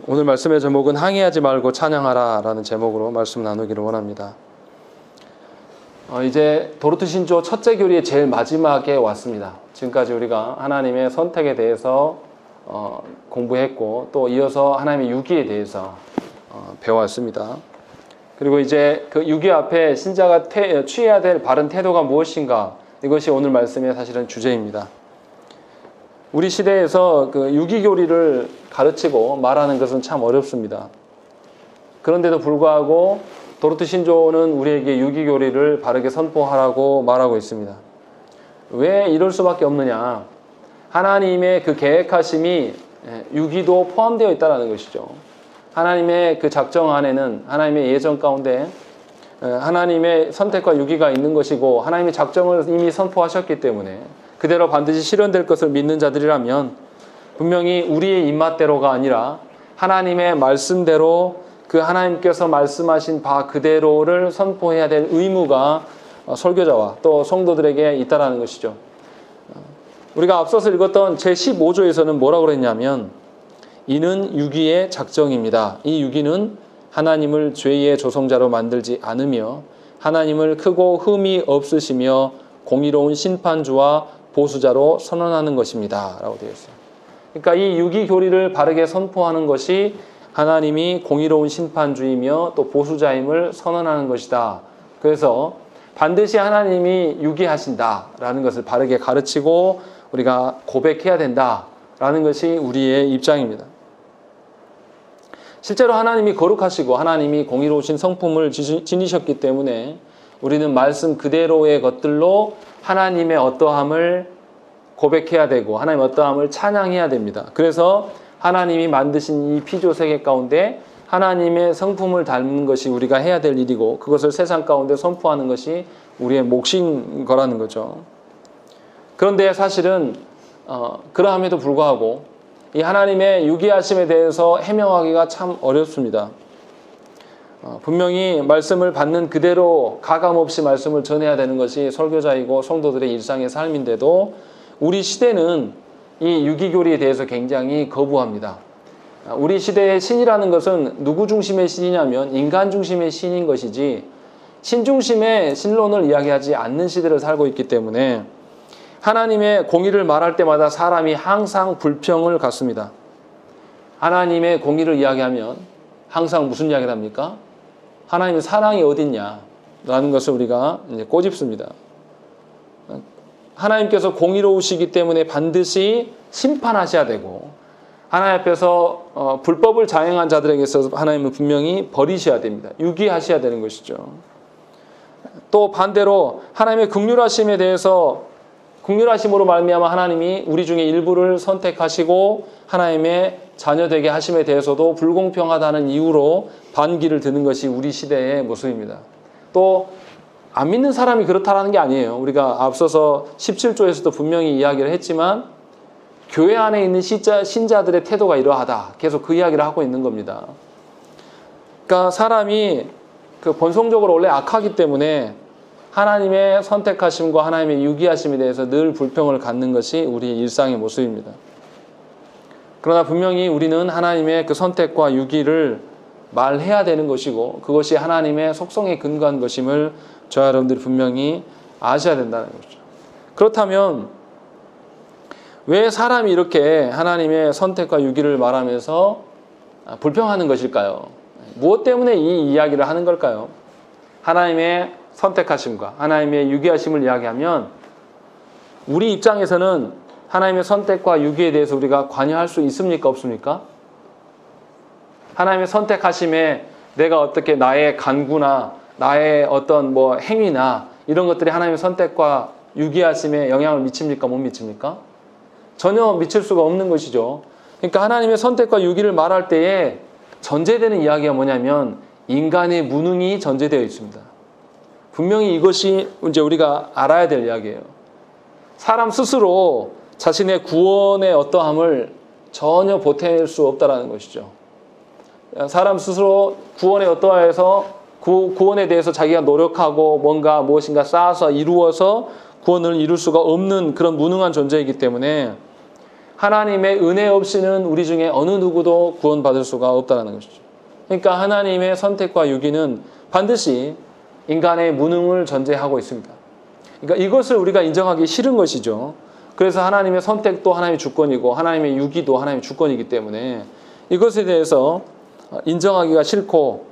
오늘 말씀의 제목은 항의하지 말고 찬양하라 라는 제목으로 말씀 나누기를 원합니다. 이제 도르트 신조 첫째 교리의 제일 마지막에 왔습니다. 지금까지 우리가 하나님의 선택에 대해서 공부했고 또 이어서 하나님의 유기에 대해서 배워왔습니다. 그리고 이제 그 유기 앞에 신자가 취해야 될 바른 태도가 무엇인가, 이것이 오늘 말씀의 사실은 주제입니다. 우리 시대에서 그 유기교리를 가르치고 말하는 것은 참 어렵습니다. 그런데도 불구하고 도르트 신조는 우리에게 유기교리를 바르게 선포하라고 말하고 있습니다. 왜 이럴 수밖에 없느냐? 하나님의 그 계획하심이 유기도 포함되어 있다는 것이죠. 하나님의 그 작정 안에는, 하나님의 예정 가운데 하나님의 선택과 유기가 있는 것이고, 하나님의 작정을 이미 선포하셨기 때문에 그대로 반드시 실현될 것을 믿는 자들이라면 분명히 우리의 입맛대로가 아니라 하나님의 말씀대로, 그 하나님께서 말씀하신 바 그대로를 선포해야 될 의무가 설교자와 또 성도들에게 있다는 것이죠. 우리가 앞서서 읽었던 제15조에서는 뭐라고 그랬냐면, 이는 유기의 작정입니다. 이 유기는 하나님을 죄의 조성자로 만들지 않으며 하나님을 크고 흠이 없으시며 공의로운 심판주와 보수자로 선언하는 것입니다 라고 되어 있어요. 그러니까 이 유기교리를 바르게 선포하는 것이 하나님이 공의로운 심판주이며 또 보수자임을 선언하는 것이다. 그래서 반드시 하나님이 유기하신다라는 것을 바르게 가르치고 우리가 고백해야 된다라는 것이 우리의 입장입니다. 실제로 하나님이 거룩하시고 하나님이 공의로우신 성품을 지니셨기 때문에 우리는 말씀 그대로의 것들로 하나님의 어떠함을 고백해야 되고 하나님의 어떠함을 찬양해야 됩니다. 그래서 하나님이 만드신 이 피조 세계 가운데 하나님의 성품을 닮는 것이 우리가 해야 될 일이고, 그것을 세상 가운데 선포하는 것이 우리의 몫인 거라는 거죠. 그런데 사실은 그러함에도 불구하고 이 하나님의 유기하심에 대해서 해명하기가 참 어렵습니다. 분명히 말씀을 받는 그대로 가감없이 말씀을 전해야 되는 것이 설교자이고 성도들의 일상의 삶인데도 우리 시대는 이 유기교리에 대해서 굉장히 거부합니다. 우리 시대의 신이라는 것은 누구 중심의 신이냐면 인간 중심의 신인 것이지 신 중심의 신론을 이야기하지 않는 시대를 살고 있기 때문에 하나님의 공의를 말할 때마다 사람이 항상 불평을 갖습니다. 하나님의 공의를 이야기하면 항상 무슨 이야기를 합니까? 하나님의 사랑이 어딨냐라는 것을 우리가 이제 꼬집습니다. 하나님께서 공의로우시기 때문에 반드시 심판하셔야 되고, 하나님 앞에서 불법을 자행한 자들에게 있어서 하나님은 분명히 버리셔야 됩니다. 유기하셔야 되는 것이죠. 또 반대로 하나님의 긍휼하심에 대해서, 긍휼하심으로 말미암아 하나님이 우리 중에 일부를 선택하시고 하나님의 자녀되게 하심에 대해서도 불공평하다는 이유로 반기를 드는 것이 우리 시대의 모습입니다. 또 안 믿는 사람이 그렇다라는 게 아니에요. 우리가 앞서서 17조에서도 분명히 이야기를 했지만 교회 안에 있는 신자들의 태도가 이러하다, 계속 그 이야기를 하고 있는 겁니다. 그러니까 사람이 그 본성적으로 원래 악하기 때문에 하나님의 선택하심과 하나님의 유기하심에 대해서 늘 불평을 갖는 것이 우리의 일상의 모습입니다. 그러나 분명히 우리는 하나님의 그 선택과 유기를 말해야 되는 것이고, 그것이 하나님의 속성에 근거한 것임을 저와 여러분들이 분명히 아셔야 된다는 거죠. 그렇다면 왜 사람이 이렇게 하나님의 선택과 유기를 말하면서 불평하는 것일까요? 무엇 때문에 이 이야기를 하는 걸까요? 하나님의 선택하심과 하나님의 유기하심을 이야기하면 우리 입장에서는 하나님의 선택과 유기에 대해서 우리가 관여할 수 있습니까? 없습니까? 하나님의 선택하심에 내가 어떻게 나의 간구나 나의 어떤 행위나 이런 것들이 하나님의 선택과 유기하심에 영향을 미칩니까? 못 미칩니까? 전혀 미칠 수가 없는 것이죠. 그러니까 하나님의 선택과 유기를 말할 때에 전제되는 이야기가 뭐냐면 인간의 무능이 전제되어 있습니다. 분명히 이것이 이제 우리가 알아야 될 이야기예요. 사람 스스로 자신의 구원의 어떠함을 전혀 보탤 수 없다라는 것이죠. 사람 스스로 구원에 어떠해서 구원에 대해서 자기가 노력하고 무엇인가 쌓아서 이루어서 구원을 이룰 수가 없는 그런 무능한 존재이기 때문에 하나님의 은혜 없이는 우리 중에 어느 누구도 구원받을 수가 없다는 것이죠. 그러니까 하나님의 선택과 유기는 반드시 인간의 무능을 전제하고 있습니다. 그러니까 이것을 우리가 인정하기 싫은 것이죠. 그래서 하나님의 선택도 하나님의 주권이고 하나님의 유기도 하나님의 주권이기 때문에 이것에 대해서 인정하기가 싫고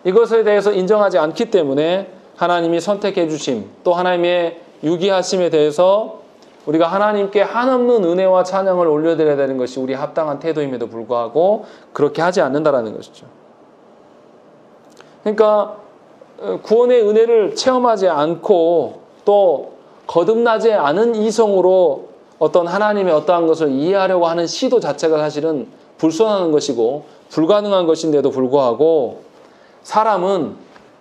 이것에 대해서 인정하지 않기 때문에 하나님이 선택해 주심 또 하나님의 유기하심에 대해서 우리가 하나님께 한없는 은혜와 찬양을 올려드려야 되는 것이 우리 합당한 태도임에도 불구하고 그렇게 하지 않는다라는 것이죠. 그러니까 구원의 은혜를 체험하지 않고 또 거듭나지 않은 이성으로 어떤 하나님의 어떠한 것을 이해하려고 하는 시도 자체가 사실은 불손하는 것이고 불가능한 것인데도 불구하고 사람은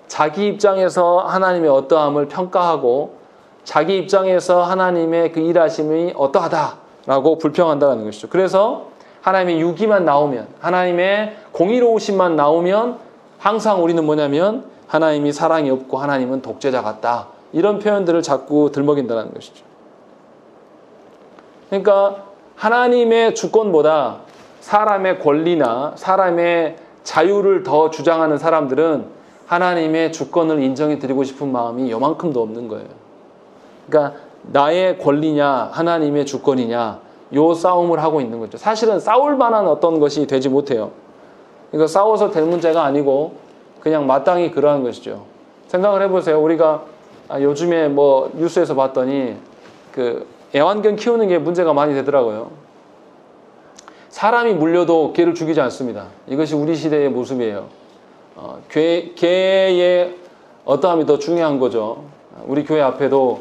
자기 입장에서 하나님의 어떠함을 평가하고 자기 입장에서 하나님의 그 일하심이 어떠하다라고 불평한다는 것이죠. 그래서 하나님의 유기만 나오면 하나님의 공의로우심만 나오면 항상 우리는 뭐냐면 하나님이 사랑이 없고 하나님은 독재자 같다. 이런 표현들을 자꾸 들먹인다는 것이죠. 그러니까 하나님의 주권보다 사람의 권리나 사람의 자유를 더 주장하는 사람들은 하나님의 주권을 인정해 드리고 싶은 마음이 요만큼도 없는 거예요. 그러니까 나의 권리냐 하나님의 주권이냐 요 싸움을 하고 있는 거죠. 사실은 싸울 만한 어떤 것이 되지 못해요. 그러니까 싸워서 될 문제가 아니고 그냥 마땅히 그러한 것이죠. 생각을 해보세요. 우리가 요즘에 뭐 뉴스에서 봤더니 그 애완견 키우는 게 문제가 많이 되더라고요. 사람이 물려도 개를 죽이지 않습니다. 이것이 우리 시대의 모습이에요. 개의 어떠함이 더 중요한 거죠. 우리 교회 앞에도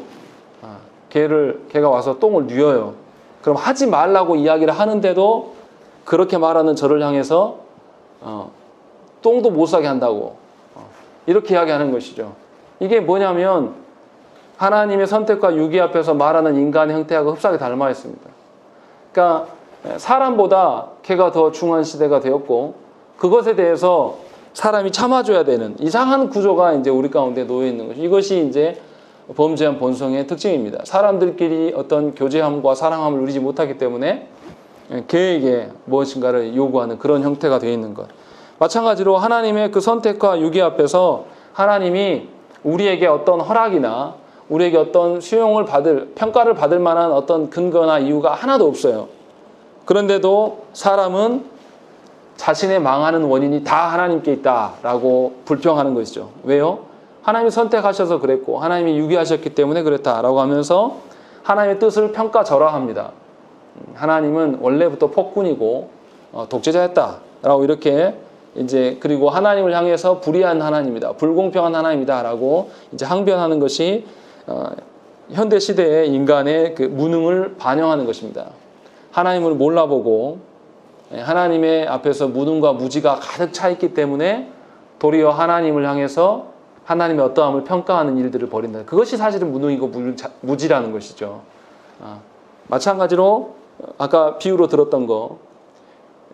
개가 와서 똥을 뉘어요. 그럼 하지 말라고 이야기를 하는데도 그렇게 말하는 저를 향해서 똥도 못 싸게 한다고 이렇게 이야기하는 것이죠. 이게 뭐냐면 하나님의 선택과 유기 앞에서 말하는 인간의 형태하고 흡사하게 닮아 있습니다. 그러니까 사람보다 개가 더 중요한 시대가 되었고 그것에 대해서 사람이 참아줘야 되는 이상한 구조가 이제 우리 가운데 놓여 있는 것이 이것이 이제 범죄한 본성의 특징입니다. 사람들끼리 어떤 교제함과 사랑함을 누리지 못하기 때문에 개에게 무엇인가를 요구하는 그런 형태가 되어 있는 것. 마찬가지로 하나님의 그 선택과 유기 앞에서 하나님이 우리에게 어떤 허락이나 우리에게 어떤 수용을 받을 평가를 받을 만한 어떤 근거나 이유가 하나도 없어요. 그런데도 사람은 자신의 망하는 원인이 다 하나님께 있다라고 불평하는 것이죠. 왜요? 하나님이 선택하셔서 그랬고 하나님이 유기하셨기 때문에 그랬다라고 하면서 하나님의 뜻을 평가절하합니다. 하나님은 원래부터 폭군이고 독재자였다라고 이렇게 이제 그리고 하나님을 향해서 불의한 하나님이다, 불공평한 하나님이다라고 이제 항변하는 것이 현대 시대의 인간의 그 무능을 반영하는 것입니다. 하나님을 몰라보고 하나님의 앞에서 무능과 무지가 가득 차 있기 때문에 도리어 하나님을 향해서 하나님의 어떠함을 평가하는 일들을 벌인다. 그것이 사실은 무능이고 무지라는 것이죠. 마찬가지로 아까 비유로 들었던 거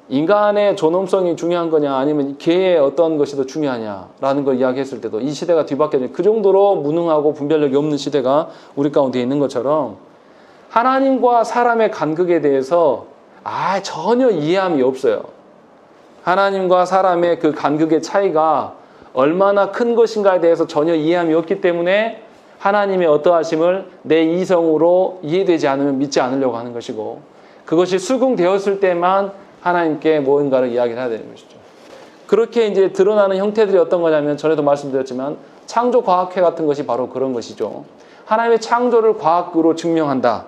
인간의 존엄성이 중요한 거냐 아니면 개의 어떤 것이 더 중요하냐라는 걸 이야기했을 때도 이 시대가 뒤바뀌어진 그 정도로 무능하고 분별력이 없는 시대가 우리 가운데 있는 것처럼 하나님과 사람의 간극에 대해서 전혀 이해함이 없어요. 하나님과 사람의 그 간극의 차이가 얼마나 큰 것인가에 대해서 전혀 이해함이 없기 때문에 하나님의 어떠하심을 내 이성으로 이해되지 않으면 믿지 않으려고 하는 것이고 그것이 수긍되었을 때만 하나님께 무언가를 이야기를 해야 되는 것이죠. 그렇게 이제 드러나는 형태들이 어떤 거냐면 전에도 말씀드렸지만 창조과학회 같은 것이 바로 그런 것이죠. 하나님의 창조를 과학으로 증명한다.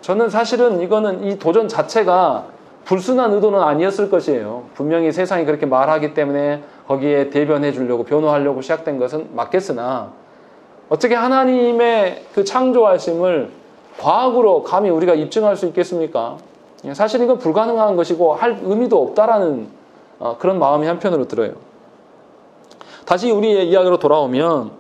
저는 사실은 이거는 이 도전 자체가 불순한 의도는 아니었을 것이에요. 분명히 세상이 그렇게 말하기 때문에 거기에 대변해 주려고 변호하려고 시작된 것은 맞겠으나 어떻게 하나님의 그 창조하심을 과학으로 감히 우리가 입증할 수 있겠습니까? 사실 이건 불가능한 것이고 할 의미도 없다라는 그런 마음이 한편으로 들어요. 다시 우리의 이야기로 돌아오면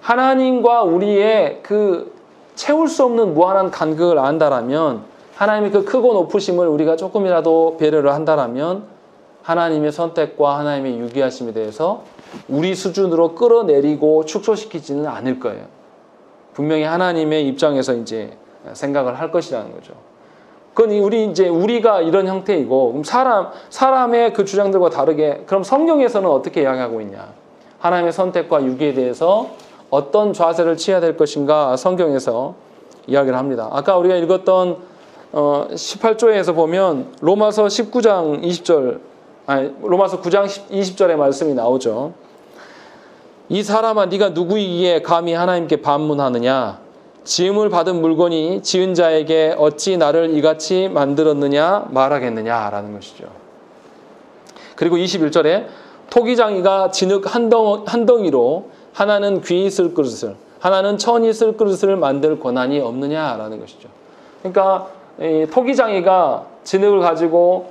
하나님과 우리의 그 채울 수 없는 무한한 간극을 안다라면 하나님의 그 크고 높으심을 우리가 조금이라도 배려를 한다라면 하나님의 선택과 하나님의 유기하심에 대해서 우리 수준으로 끌어내리고 축소시키지는 않을 거예요. 분명히 하나님의 입장에서 이제 생각을 할 것이라는 거죠. 그건 우리가 이런 형태이고, 그럼 사람의 그 주장들과 다르게, 그럼 성경에서는 어떻게 이야기하고 있냐? 하나님의 선택과 유기에 대해서 어떤 자세를 취해야 될 것인가 성경에서 이야기를 합니다. 아까 우리가 읽었던 18조에서 보면 로마서 19장 20절, 로마서 9장 20절의 말씀이 나오죠. 이 사람아 네가 누구이기에 감히 하나님께 반문하느냐? 지음을 받은 물건이 지은 자에게 어찌 나를 이같이 만들었느냐 말하겠느냐 라는 것이죠. 그리고 21절에 토기장이가 진흙 한 덩이로 하나는 귀 쓸 그릇을, 하나는 천이 쓸 그릇을 만들 권한이 없느냐라는 것이죠. 그러니까 이 토기장이가 진흙을 가지고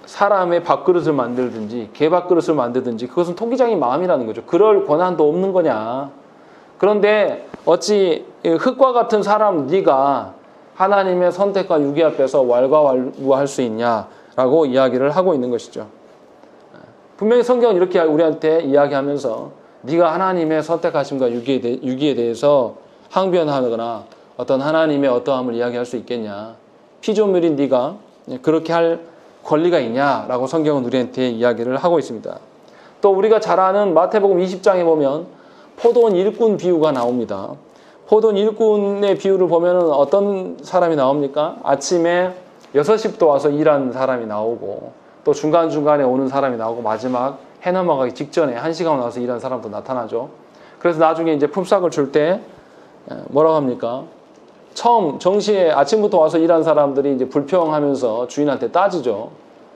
사람의 밥그릇을 만들든지 개밥그릇을 만들든지 그것은 토기장이 마음이라는 거죠. 그럴 권한도 없는 거냐. 그런데 어찌 흙과 같은 사람 네가 하나님의 선택과 유기 앞에서 왈가왈부할 수 있냐라고 이야기를 하고 있는 것이죠. 분명히 성경은 이렇게 우리한테 이야기하면서 네가 하나님의 선택하심과 유기에 대해서 항변하거나 어떤 하나님의 어떠함을 이야기할 수 있겠냐. 피조물인 네가 그렇게 할 권리가 있냐라고 성경은 우리한테 이야기를 하고 있습니다. 또 우리가 잘 아는 마태복음 20장에 보면 포도원 일꾼 비유가 나옵니다. 포도원 일꾼의 비유를 보면 어떤 사람이 나옵니까? 아침에 6시부터 와서 일하는 사람이 나오고 또 중간중간에 오는 사람이 나오고 마지막 해 넘어가기 직전에 1시간 와서 일하는 사람도 나타나죠. 그래서 나중에 이제 품삯을 줄 때 뭐라고 합니까? 처음 정시에 아침부터 와서 일하는 사람들이 이제 불평하면서 주인한테 따지죠.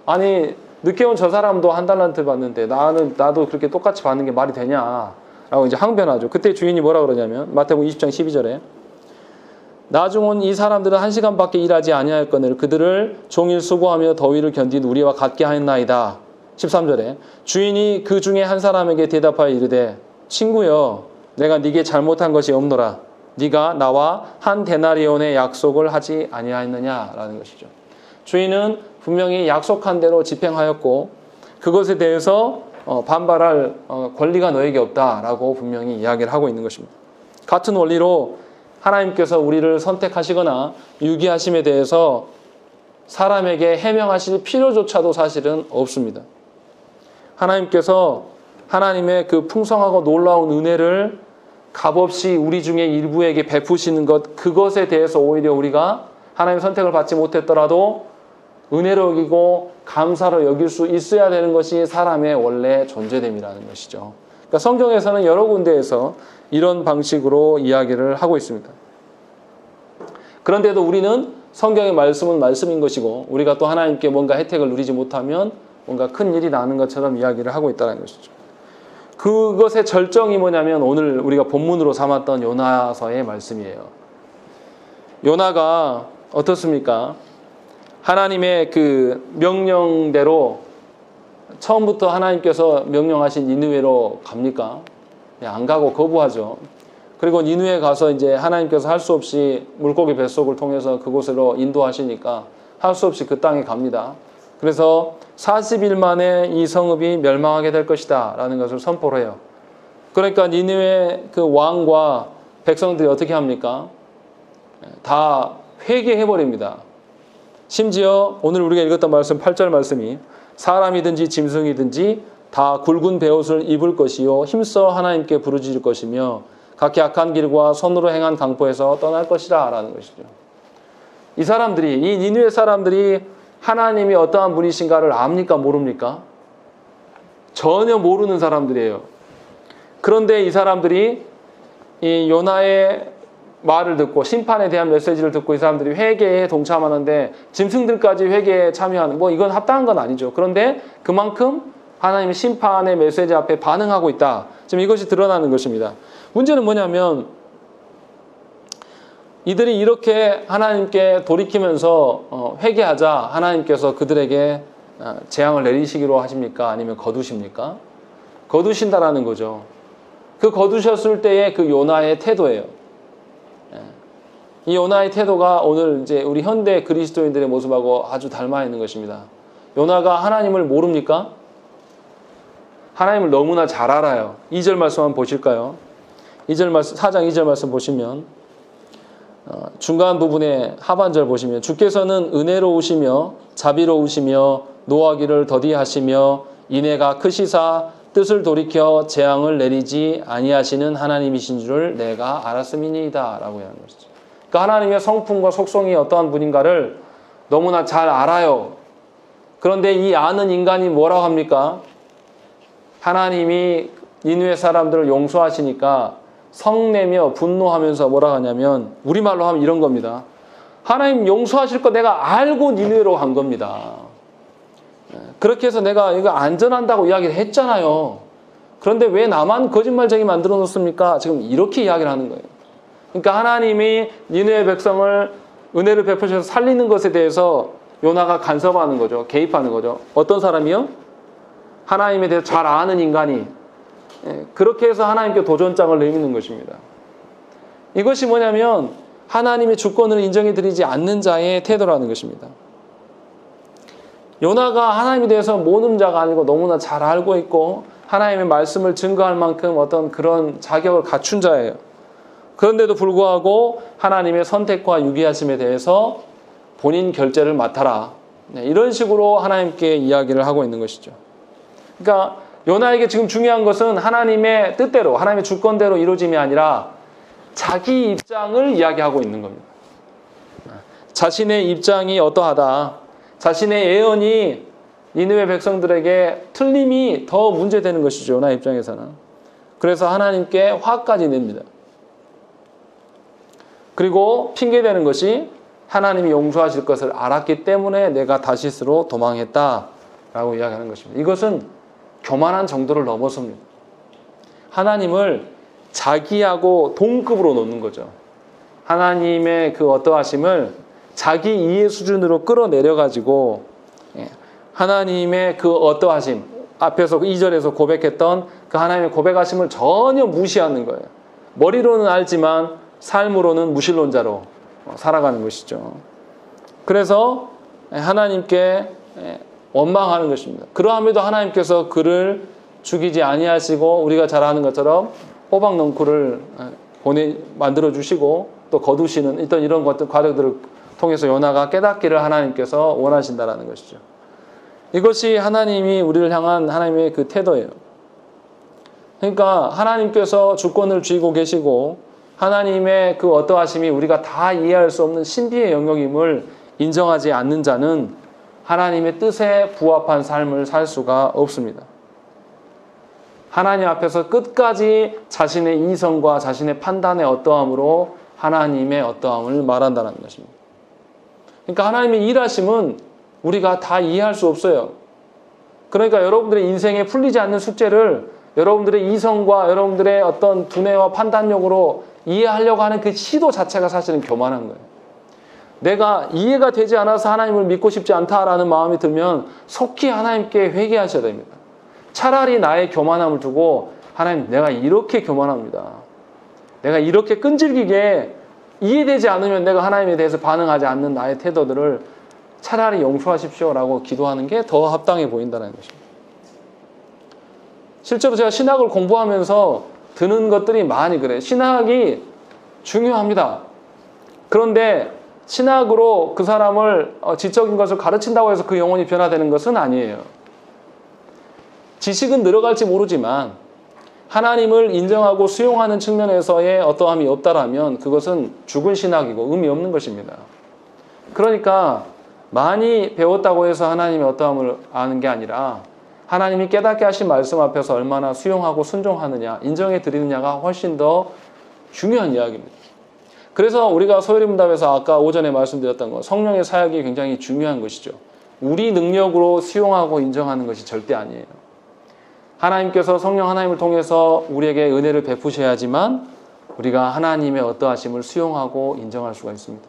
아니 늦게 온 저 사람도 한 달란트 받는데 나도 그렇게 똑같이 받는 게 말이 되냐? 라고 이제 항변하죠. 그때 주인이 뭐라 그러냐면 마태복음 20장 12절에 나중 온 이 사람들은 1시간밖에 일하지 아니하였거늘 그들을 종일 수고하며 더위를 견딘 우리와 같게 하였나이다. 13절에 주인이 그 중에 한 사람에게 대답하여 이르되 친구여 내가 네게 잘못한 것이 없노라. 네가 나와 한 데나리온의 약속을 하지 아니하였느냐라는 것이죠. 주인은 분명히 약속한 대로 집행하였고 그것에 대해서 반발할 권리가 너에게 없다라고 분명히 이야기를 하고 있는 것입니다. 같은 원리로 하나님께서 우리를 선택하시거나 유기하심에 대해서 사람에게 해명하실 필요조차도 사실은 없습니다. 하나님께서 하나님의 그 풍성하고 놀라운 은혜를 값없이 우리 중에 일부에게 베푸시는 것, 그것에 대해서 오히려 우리가 하나님의 선택을 받지 못했더라도 은혜로 여기고 감사로 여길 수 있어야 되는 것이 사람의 원래 존재됨이라는 것이죠. 그러니까 성경에서는 여러 군데에서 이런 방식으로 이야기를 하고 있습니다. 그런데도 우리는 성경의 말씀은 말씀인 것이고 우리가 또 하나님께 뭔가 혜택을 누리지 못하면 뭔가 큰 일이 나는 것처럼 이야기를 하고 있다는 것이죠. 그것의 절정이 뭐냐면 오늘 우리가 본문으로 삼았던 요나서의 말씀이에요. 요나가 어떻습니까? 하나님의 그 명령대로 처음부터 하나님께서 명령하신 니느웨로 갑니까? 안 가고 거부하죠. 그리고 니느웨에 가서 이제 하나님께서 할 수 없이 물고기 뱃속을 통해서 그곳으로 인도하시니까 할 수 없이 그 땅에 갑니다. 그래서 40일 만에 이 성읍이 멸망하게 될 것이다 라는 것을 선포를 해요. 그러니까 니느웨 그 왕과 백성들이 어떻게 합니까? 다 회개해버립니다. 심지어 오늘 우리가 읽었던 말씀 8절 말씀이 사람이든지 짐승이든지 다 굵은 베옷을 입을 것이요 힘써 하나님께 부르짖을 것이며 각기 악한 길과 손으로 행한 강포에서 떠날 것이라 라는 것이죠. 이 사람들이, 이 니느웨 사람들이 하나님이 어떠한 분이신가를 압니까? 모릅니까? 전혀 모르는 사람들이에요. 그런데 이 사람들이 이 요나의 말을 듣고 심판에 대한 메시지를 듣고 이 사람들이 회개에 동참하는데 짐승들까지 회개에 참여하는, 뭐 이건 합당한 건 아니죠. 그런데 그만큼 하나님의 심판의 메시지 앞에 반응하고 있다. 지금 이것이 드러나는 것입니다. 문제는 뭐냐면 이들이 이렇게 하나님께 돌이키면서 회개하자 하나님께서 그들에게 재앙을 내리시기로 하십니까? 아니면 거두십니까? 거두신다라는 거죠. 그 거두셨을 때의 그 요나의 태도예요. 이 요나의 태도가 오늘 이제 우리 현대 그리스도인들의 모습하고 아주 닮아 있는 것입니다. 요나가 하나님을 모릅니까? 하나님을 너무나 잘 알아요. 2절 말씀 한번 보실까요? 2절 말씀, 4장 2절 말씀 보시면 중간 부분에 하반절 보시면 주께서는 은혜로우시며 자비로우시며 노하기를 더디하시며 인애가 크시사 뜻을 돌이켜 재앙을 내리지 아니하시는 하나님이신 줄을 내가 알았음이니이다 라고 하는 것이죠. 그러니까 하나님의 성품과 속성이 어떠한 분인가를 너무나 잘 알아요. 그런데 이 아는 인간이 뭐라고 합니까? 하나님이 니느웨 사람들을 용서하시니까 성내며 분노하면서 뭐라 하냐면 우리말로 하면 이런 겁니다. 하나님 용서하실 거 내가 알고 니느웨로 간 겁니다. 그렇게 해서 내가 이거 안전한다고 이야기를 했잖아요. 그런데 왜 나만 거짓말쟁이 만들어 놓습니까? 지금 이렇게 이야기를 하는 거예요. 그러니까 하나님이 니느웨 백성을 은혜를 베푸셔서 살리는 것에 대해서 요나가 간섭하는 거죠. 개입하는 거죠. 어떤 사람이요? 하나님에 대해서 잘 아는 인간이 그렇게 해서 하나님께 도전장을 내미는 것입니다. 이것이 뭐냐면 하나님의 주권을 인정해드리지 않는 자의 태도라는 것입니다. 요나가 하나님에 대해서 모르는 자가 아니고 너무나 잘 알고 있고 하나님의 말씀을 증거할 만큼 어떤 그런 자격을 갖춘 자예요. 그런데도 불구하고 하나님의 선택과 유기하심에 대해서 본인 결제를 맡아라. 이런 식으로 하나님께 이야기를 하고 있는 것이죠. 그러니까 요나에게 지금 중요한 것은 하나님의 뜻대로, 하나님의 주권대로 이루어짐이 아니라 자기 입장을 이야기하고 있는 겁니다. 자신의 입장이 어떠하다. 자신의 예언이 니느웨 백성들에게 틀림이 더 문제되는 것이죠. 요나 입장에서는. 그래서 하나님께 화까지 냅니다. 그리고 핑계대는 것이 하나님이 용서하실 것을 알았기 때문에 내가 다시스로 도망했다라고 이야기하는 것입니다. 이것은 교만한 정도를 넘어섭니다. 하나님을 자기하고 동급으로 놓는 거죠. 하나님의 그 어떠하심을 자기 이해 수준으로 끌어내려가지고 하나님의 그 어떠하심, 앞에서 2절에서 고백했던 그 하나님의 고백하심을 전혀 무시하는 거예요. 머리로는 알지만 삶으로는 무신론자로 살아가는 것이죠. 그래서 하나님께 원망하는 것입니다. 그러함에도 하나님께서 그를 죽이지 아니하시고 우리가 잘 아는 것처럼 호박넝쿨을 만들어 주시고 또 거두시는 이런 것들 과정들을 통해서 요나가 깨닫기를 하나님께서 원하신다라는 것이죠. 이것이 하나님이 우리를 향한 하나님의 그 태도예요. 그러니까 하나님께서 주권을 쥐고 계시고 하나님의 그 어떠하심이 우리가 다 이해할 수 없는 신비의 영역임을 인정하지 않는 자는 하나님의 뜻에 부합한 삶을 살 수가 없습니다. 하나님 앞에서 끝까지 자신의 이성과 자신의 판단의 어떠함으로 하나님의 어떠함을 말한다는 것입니다. 그러니까 하나님의 일하심은 우리가 다 이해할 수 없어요. 그러니까 여러분들의 인생에 풀리지 않는 숙제를 여러분들의 이성과 여러분들의 어떤 두뇌와 판단력으로 이해하려고 하는 그 시도 자체가 사실은 교만한 거예요. 내가 이해가 되지 않아서 하나님을 믿고 싶지 않다라는 마음이 들면 속히 하나님께 회개하셔야 됩니다. 차라리 나의 교만함을 두고 하나님, 내가 이렇게 교만합니다. 내가 이렇게 끈질기게 이해되지 않으면 내가 하나님에 대해서 반응하지 않는 나의 태도들을 차라리 용서하십시오라고 기도하는 게 더 합당해 보인다는 것입니다. 실제로 제가 신학을 공부하면서 드는 것들이 많이 그래요. 신학이 중요합니다. 그런데 신학으로 그 사람을 지적인 것을 가르친다고 해서 그 영혼이 변화되는 것은 아니에요. 지식은 늘어갈지 모르지만 하나님을 인정하고 수용하는 측면에서의 어떠함이 없다라면 그것은 죽은 신학이고 의미 없는 것입니다. 그러니까 많이 배웠다고 해서 하나님의 어떠함을 아는 게 아니라 하나님이 깨닫게 하신 말씀 앞에서 얼마나 수용하고 순종하느냐, 인정해 드리느냐가 훨씬 더 중요한 이야기입니다. 그래서 우리가 소요리문답에서 아까 오전에 말씀드렸던 것, 성령의 사역이 굉장히 중요한 것이죠. 우리 능력으로 수용하고 인정하는 것이 절대 아니에요. 하나님께서 성령 하나님을 통해서 우리에게 은혜를 베푸셔야지만 우리가 하나님의 어떠하심을 수용하고 인정할 수가 있습니다.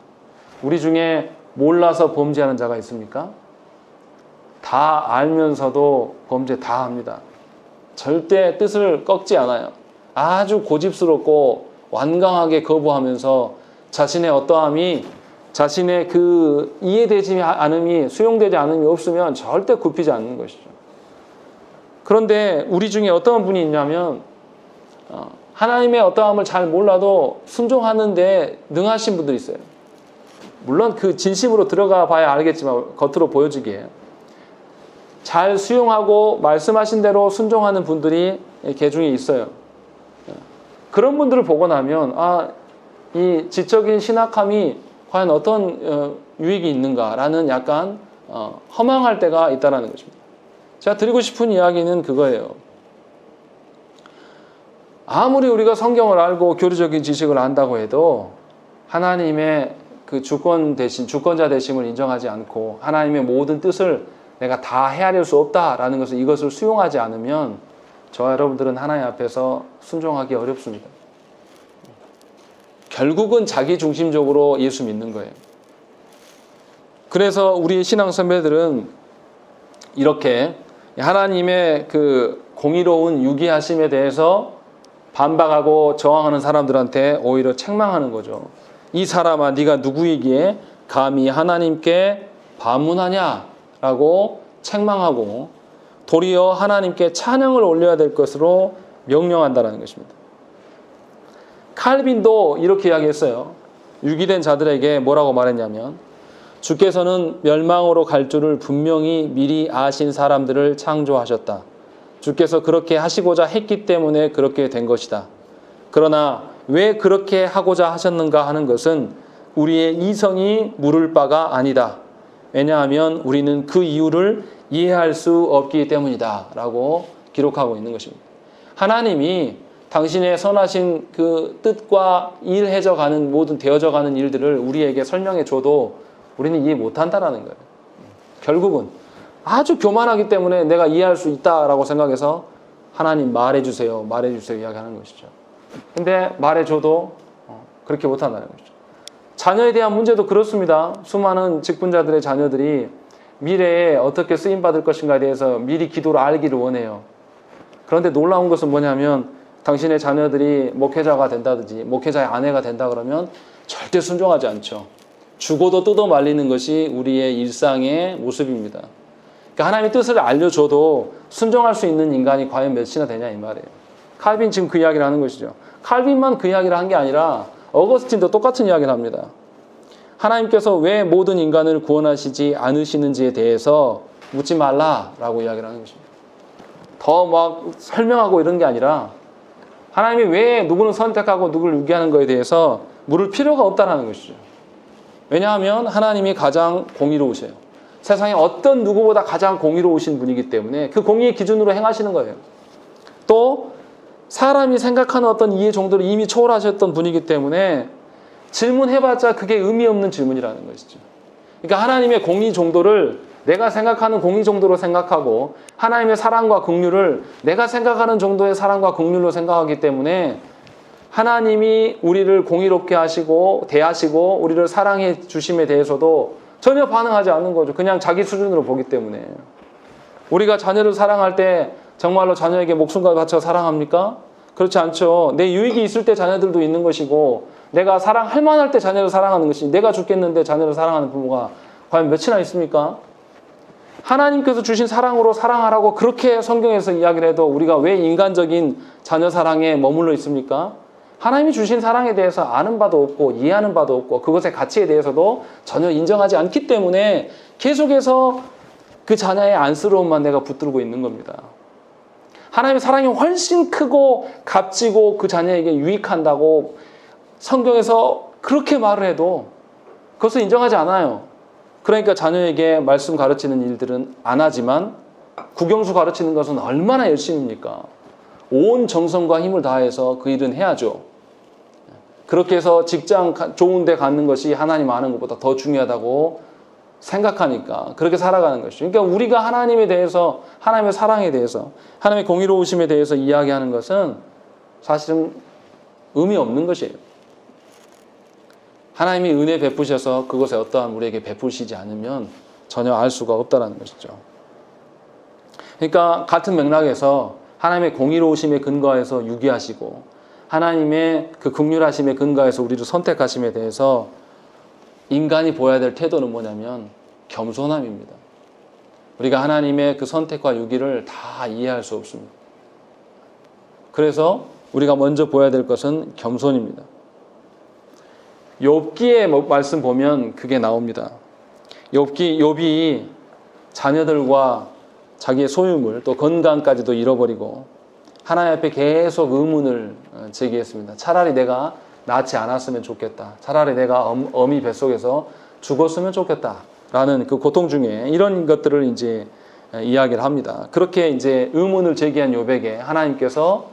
우리 중에 몰라서 범죄하는 자가 있습니까? 다 알면서도 범죄 다 합니다. 절대 뜻을 꺾지 않아요. 아주 고집스럽고 완강하게 거부하면서 자신의 어떠함이, 자신의 그 이해되지 않음이, 수용되지 않음이 없으면 절대 굽히지 않는 것이죠. 그런데 우리 중에 어떤 분이 있냐면 하나님의 어떠함을 잘 몰라도 순종하는데 능하신 분들이 있어요. 물론 그 진심으로 들어가 봐야 알겠지만 겉으로 보여지기에 잘 수용하고 말씀하신 대로 순종하는 분들이 계중에 있어요. 그런 분들을 보고 나면 이 지적인 신학함이 과연 어떤 유익이 있는가라는 약간 허망할 때가 있다는 것입니다. 제가 드리고 싶은 이야기는 그거예요. 아무리 우리가 성경을 알고 교리적인 지식을 안다고 해도 하나님의 그 주권자 되심을 인정하지 않고 하나님의 모든 뜻을 내가 다 헤아릴 수 없다라는 것을 이것을 수용하지 않으면 저와 여러분들은 하나님 앞에서 순종하기 어렵습니다. 결국은 자기 중심적으로 예수 믿는 거예요. 그래서 우리 신앙 선배들은 이렇게 하나님의 그 공의로운 유기하심에 대해서 반박하고 저항하는 사람들한테 오히려 책망하는 거죠. 이 사람아 네가 누구이기에 감히 하나님께 반문하냐라고 책망하고 도리어 하나님께 찬양을 올려야 될 것으로 명령한다는 것입니다. 칼빈도 이렇게 이야기했어요. 유기된 자들에게 뭐라고 말했냐면 주께서는 멸망으로 갈 줄을 분명히 미리 아신 사람들을 창조하셨다. 주께서 그렇게 하시고자 했기 때문에 그렇게 된 것이다. 그러나 왜 그렇게 하고자 하셨는가 하는 것은 우리의 이성이 물을 바가 아니다. 왜냐하면 우리는 그 이유를 이해할 수 없기 때문이다. 라고 기록하고 있는 것입니다. 하나님이 당신의 선하신 그 뜻과 일해져가는 모든 되어져가는 일들을 우리에게 설명해 줘도 우리는 이해 못한다라는 거예요. 결국은 아주 교만하기 때문에 내가 이해할 수 있다라고 생각해서 하나님 말해주세요. 말해주세요. 이야기하는 것이죠. 근데 말해줘도 그렇게 못한다는 것이죠. 자녀에 대한 문제도 그렇습니다. 수많은 직분자들의 자녀들이 미래에 어떻게 쓰임받을 것인가에 대해서 미리 기도로 알기를 원해요. 그런데 놀라운 것은 뭐냐면 당신의 자녀들이 목회자가 된다든지 목회자의 아내가 된다 그러면 절대 순종하지 않죠. 죽어도 뜯어 말리는 것이 우리의 일상의 모습입니다. 그러니까 하나님의 뜻을 알려줘도 순종할 수 있는 인간이 과연 몇이나 되냐 이 말이에요. 칼빈 지금 그 이야기를 하는 것이죠. 칼빈만 그 이야기를 한 게 아니라 어거스틴도 똑같은 이야기를 합니다. 하나님께서 왜 모든 인간을 구원하시지 않으시는지에 대해서 묻지 말라라고 이야기를 하는 것입니다. 더 막 설명하고 이런 게 아니라 하나님이 왜 누구는 선택하고 누구를 유기하는 거에 대해서 물을 필요가 없다는 것이죠. 왜냐하면 하나님이 가장 공의로우세요. 세상에 어떤 누구보다 가장 공의로우신 분이기 때문에 그 공의의 기준으로 행하시는 거예요. 또 사람이 생각하는 어떤 이해 정도를 이미 초월하셨던 분이기 때문에 질문해봤자 그게 의미 없는 질문이라는 것이죠. 그러니까 하나님의 공의 정도를 내가 생각하는 공의 정도로 생각하고 하나님의 사랑과 긍휼을 내가 생각하는 정도의 사랑과 긍휼로 생각하기 때문에 하나님이 우리를 공의롭게 하시고 대하시고 우리를 사랑해 주심에 대해서도 전혀 반응하지 않는 거죠. 그냥 자기 수준으로 보기 때문에. 우리가 자녀를 사랑할 때 정말로 자녀에게 목숨과 바쳐 사랑합니까? 그렇지 않죠. 내 유익이 있을 때 자녀들도 있는 것이고 내가 사랑할 만할 때 자녀를 사랑하는 것이 내가 죽겠는데 자녀를 사랑하는 부모가 과연 몇이나 있습니까? 하나님께서 주신 사랑으로 사랑하라고 그렇게 성경에서 이야기를 해도 우리가 왜 인간적인 자녀 사랑에 머물러 있습니까? 하나님이 주신 사랑에 대해서 아는 바도 없고 이해하는 바도 없고 그것의 가치에 대해서도 전혀 인정하지 않기 때문에 계속해서 그 자녀의 안쓰러움만 내가 붙들고 있는 겁니다. 하나님의 사랑이 훨씬 크고 값지고 그 자녀에게 유익한다고 성경에서 그렇게 말을 해도 그것을 인정하지 않아요. 그러니까 자녀에게 말씀 가르치는 일들은 안 하지만 국영수 가르치는 것은 얼마나 열심입니까? 온 정성과 힘을 다해서 그 일은 해야죠. 그렇게 해서 직장 좋은 데 갖는 것이 하나님 아는 것보다 더 중요하다고 생각하니까 그렇게 살아가는 것이죠. 그러니까 우리가 하나님에 대해서 하나님의 사랑에 대해서 하나님의 공의로우심에 대해서 이야기하는 것은 사실은 의미 없는 것이에요. 하나님이 은혜 베푸셔서 그것에 어떠한 우리에게 베푸시지 않으면 전혀 알 수가 없다는 것이죠. 그러니까 같은 맥락에서 하나님의 공의로우심에 근거해서 유기하시고 하나님의 그 긍휼하심에 근거해서 우리를 선택하심에 대해서 인간이 보여야 될 태도는 뭐냐면 겸손함입니다. 우리가 하나님의 그 선택과 유기를 다 이해할 수 없습니다. 그래서 우리가 먼저 보여야 될 것은 겸손입니다. 욥기의 말씀 보면 그게 나옵니다. 욥이 자녀들과 자기의 소유물 또 건강까지도 잃어버리고 하나님 앞에 계속 의문을 제기했습니다. 차라리 내가 낳지 않았으면 좋겠다. 차라리 내가 어미 뱃속에서 죽었으면 좋겠다. 라는 그 고통 중에 이런 것들을 이제 이야기를 합니다. 그렇게 이제 의문을 제기한 욥에게 하나님께서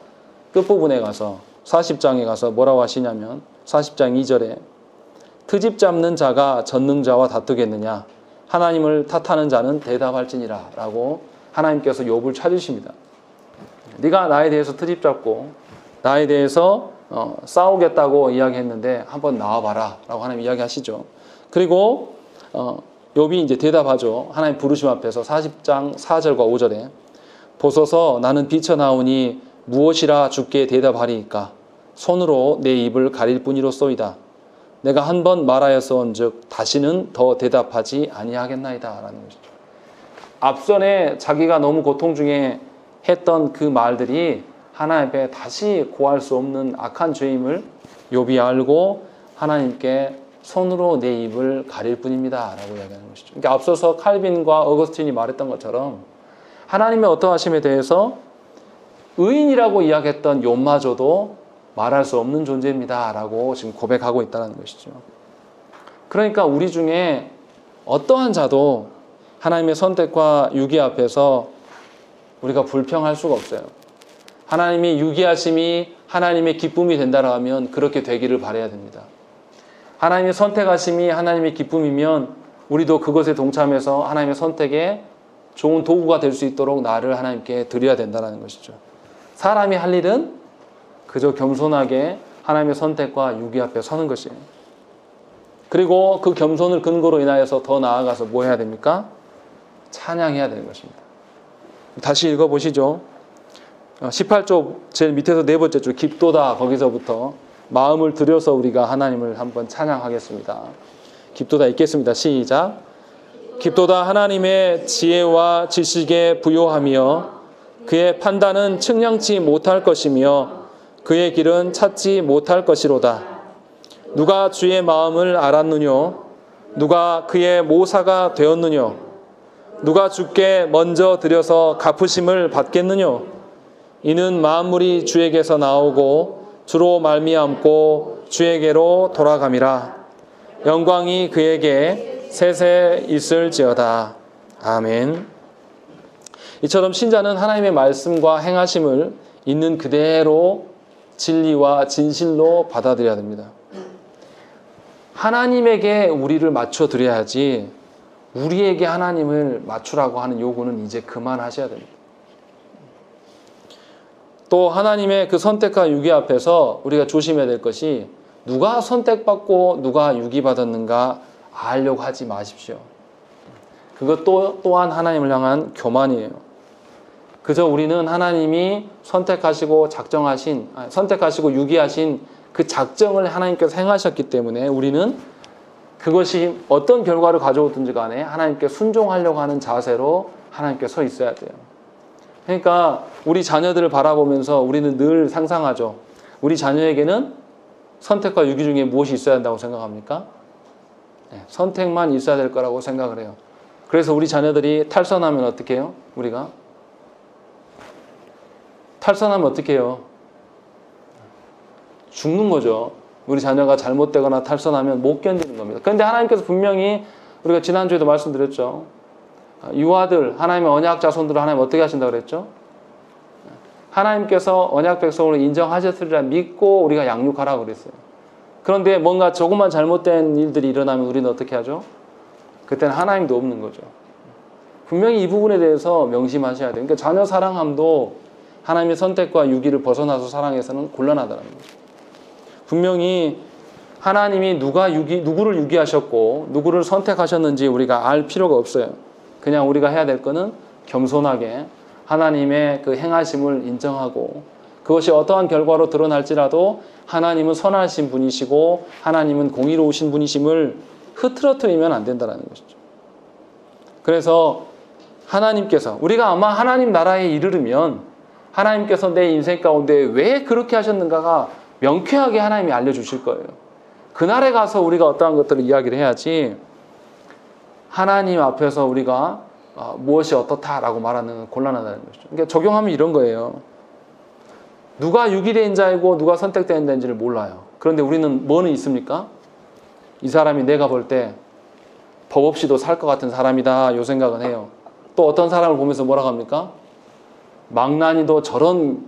끝부분에 가서 40장에 가서 뭐라고 하시냐면 40장 2절에 트집 잡는 자가 전능자와 다투겠느냐 하나님을 탓하는 자는 대답할지니라 라고 하나님께서 욥을 찾으십니다. 네가 나에 대해서 트집 잡고 나에 대해서 싸우겠다고 이야기했는데 한번 나와봐라 라고 하나님 이야기하시죠. 그리고 욥이 이제 대답하죠. 하나님 부르심 앞에서 40장 4절과 5절에 보소서 나는 비쳐나오니 무엇이라 주께 대답하리이까 손으로 내 입을 가릴 뿐이로소이다. 내가 한 번 말하였은즉 다시는 더 대답하지 아니하겠나이다 라는 것이죠. 앞전에 자기가 너무 고통 중에 했던 그 말들이 하나님 앞에 다시 고할 수 없는 악한 죄임을 욥이 알고 하나님께 손으로 내 입을 가릴 뿐입니다 라고 이야기하는 것이죠. 그러니까 앞서서 칼빈과 어거스틴이 말했던 것처럼 하나님의 어떠하심에 대해서 의인이라고 이야기했던 욥마저도 말할 수 없는 존재입니다 라고 지금 고백하고 있다는 것이죠. 그러니까 우리 중에 어떠한 자도 하나님의 선택과 유기 앞에서 우리가 불평할 수가 없어요. 하나님이 유기하심이 하나님의 기쁨이 된다라 하면 그렇게 되기를 바라야 됩니다. 하나님의 선택하심이 하나님의 기쁨이면 우리도 그것에 동참해서 하나님의 선택에 좋은 도구가 될 수 있도록 나를 하나님께 드려야 된다는 것이죠. 사람이 할 일은 그저 겸손하게 하나님의 선택과 유기 앞에 서는 것이에요. 그리고 그 겸손을 근거로 인하여서 더 나아가서 뭐 해야 됩니까? 찬양해야 되는 것입니다. 다시 읽어보시죠. 18조 제일 밑에서 네 번째 줄 깊도다 거기서부터 마음을 들여서 우리가 하나님을 한번 찬양하겠습니다. 깊도다 읽겠습니다. 시작. 깊도다 하나님의 지혜와 지식에 부요하며 그의 판단은 측량치 못할 것이며 그의 길은 찾지 못할 것이로다. 누가 주의 마음을 알았느뇨? 누가 그의 모사가 되었느뇨? 누가 주께 먼저 드려서 갚으심을 받겠느뇨? 이는 만물이 주에게서 나오고 주로 말미암고 주에게로 돌아감이라. 영광이 그에게 세세 있을지어다. 아멘. 이처럼 신자는 하나님의 말씀과 행하심을 있는 그대로 진리와 진실로 받아들여야 됩니다. 하나님에게 우리를 맞춰드려야지 우리에게 하나님을 맞추라고 하는 요구는 이제 그만하셔야 됩니다. 또 하나님의 그 선택과 유기 앞에서 우리가 조심해야 될 것이 누가 선택받고 누가 유기받았는가 알려고 하지 마십시오. 그것 또한 하나님을 향한 교만이에요. 그저 우리는 하나님이 선택하시고 유기하신 그 작정을 하나님께서 행하셨기 때문에 우리는 그것이 어떤 결과를 가져오든지 간에 하나님께 순종하려고 하는 자세로 하나님께 서 있어야 돼요. 그러니까 우리 자녀들을 바라보면서 우리는 늘 상상하죠. 우리 자녀에게는 선택과 유기 중에 무엇이 있어야 한다고 생각합니까? 네, 선택만 있어야 될 거라고 생각을 해요. 그래서 우리 자녀들이 탈선하면 어떻게 해요? 우리가 탈선하면 어떻게 해요? 죽는 거죠. 우리 자녀가 잘못되거나 탈선하면 못 견디는 겁니다. 그런데 하나님께서 분명히 우리가 지난주에도 말씀드렸죠. 유아들, 하나님의 언약 자손들을 하나님 어떻게 하신다고 그랬죠? 하나님께서 언약 백성으로 인정하셨으리라 믿고 우리가 양육하라고 그랬어요. 그런데 뭔가 조금만 잘못된 일들이 일어나면 우리는 어떻게 하죠? 그때는 하나님도 없는 거죠. 분명히 이 부분에 대해서 명심하셔야 돼요. 그러니까 자녀 사랑함도 하나님의 선택과 유기를 벗어나서 사랑해서는 곤란하다는 거죠. 분명히 하나님이 누구를 유기하셨고 누구를 선택하셨는지 우리가 알 필요가 없어요. 그냥 우리가 해야 될 거는 겸손하게 하나님의 그 행하심을 인정하고 그것이 어떠한 결과로 드러날지라도 하나님은 선하신 분이시고 하나님은 공의로우신 분이심을 흐트러뜨리면 안 된다는 것이죠. 그래서 하나님께서 우리가 아마 하나님 나라에 이르르면 하나님께서 내 인생 가운데 왜 그렇게 하셨는가가 명쾌하게 하나님이 알려주실 거예요. 그날에 가서 우리가 어떠한 것들을 이야기를 해야지 하나님 앞에서 우리가 무엇이 어떻다라고 말하는 건 곤란하다는 것이죠. 그러니까 적용하면 이런 거예요. 누가 유기된 자이고 누가 선택된 자인지를 몰라요. 그런데 우리는 뭐는 있습니까? 이 사람이 내가 볼 때 법 없이도 살 것 같은 사람이다 요 생각은 해요. 또 어떤 사람을 보면서 뭐라고 합니까? 망나니도 저런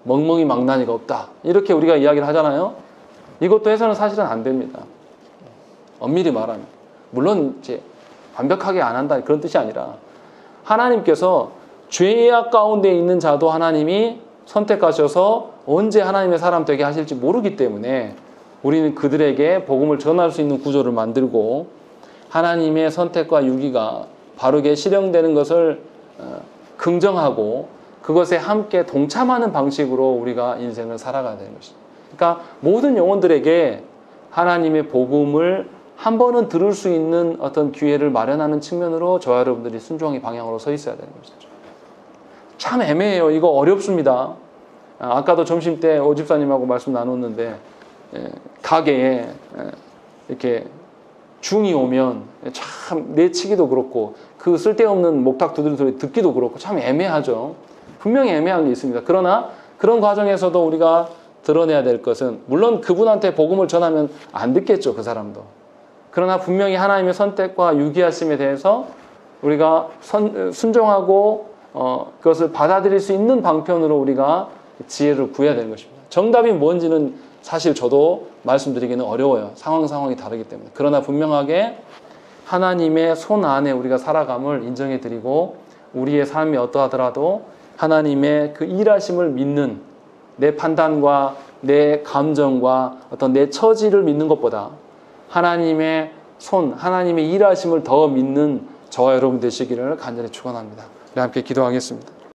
멍멍이 망나니가 없다. 이렇게 우리가 이야기를 하잖아요. 이것도 해서는 사실은 안 됩니다. 엄밀히 말하면. 물론 이제 완벽하게 안 한다 그런 뜻이 아니라 하나님께서 죄악 가운데 있는 자도 하나님이 선택하셔서 언제 하나님의 사람 되게 하실지 모르기 때문에 우리는 그들에게 복음을 전할 수 있는 구조를 만들고 하나님의 선택과 유기가 바르게 실현되는 것을 긍정하고 그것에 함께 동참하는 방식으로 우리가 인생을 살아가야 되는 것입니다. 그러니까 모든 영혼들에게 하나님의 복음을 한 번은 들을 수 있는 어떤 기회를 마련하는 측면으로 저와 여러분들이 순종의 방향으로 서 있어야 되는 것이죠. 참 애매해요. 이거 어렵습니다. 아까도 점심 때 오 집사님하고 말씀 나눴는데 가게에 이렇게 중이 오면 참 내치기도 그렇고 그 쓸데없는 목탁 두드리는 소리 듣기도 그렇고 참 애매하죠. 분명히 애매한 게 있습니다. 그러나 그런 과정에서도 우리가 드러내야 될 것은 물론 그분한테 복음을 전하면 안 듣겠죠. 그 사람도. 그러나 분명히 하나님의 선택과 유기하심에 대해서 우리가 순종하고 그것을 받아들일 수 있는 방편으로 우리가 지혜를 구해야 되는 것입니다. 정답이 뭔지는 사실 저도 말씀드리기는 어려워요. 상황이 다르기 때문에. 그러나 분명하게 하나님의 손 안에 우리가 살아감을 인정해 드리고 우리의 삶이 어떠하더라도 하나님의 그 일하심을 믿는 내 판단과 내 감정과 어떤 내 처지를 믿는 것보다 하나님의 손, 하나님의 일하심을 더 믿는 저와 여러분 되시기를 간절히 축원합니다. 우리 함께 기도하겠습니다.